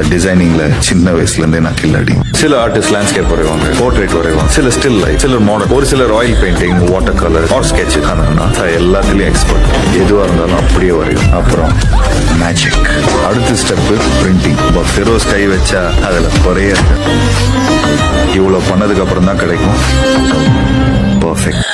டிசைனிங்ல சின்ன வயசுல இருந்தே நான் கில்லாடி. சில ஆர்டிஸ்ட் லேண்ட்ஸ்கேப் வரைவாங்க, போர்ட்ரேட் வரைவாங்க, சில ஸ்டில் லைஃப், சிலர் மாடல், ஒரு சிலர் oil painting, water colour or sketch. எல்லாத்துலயும் எக்ஸ்பர்ட். எதுவா இருந்தாலும் அப்படியே வரையும். அப்புறம் மேஜிக். அடுத்த ஸ்டெப் பிரிண்டிங். ஃபெரோஸ் கை வச்சா அதுல குறைய இவ்வளவு பண்ணதுக்கு அப்புறம் தான் கிடைக்கும் பர்ஃபெக்ட்.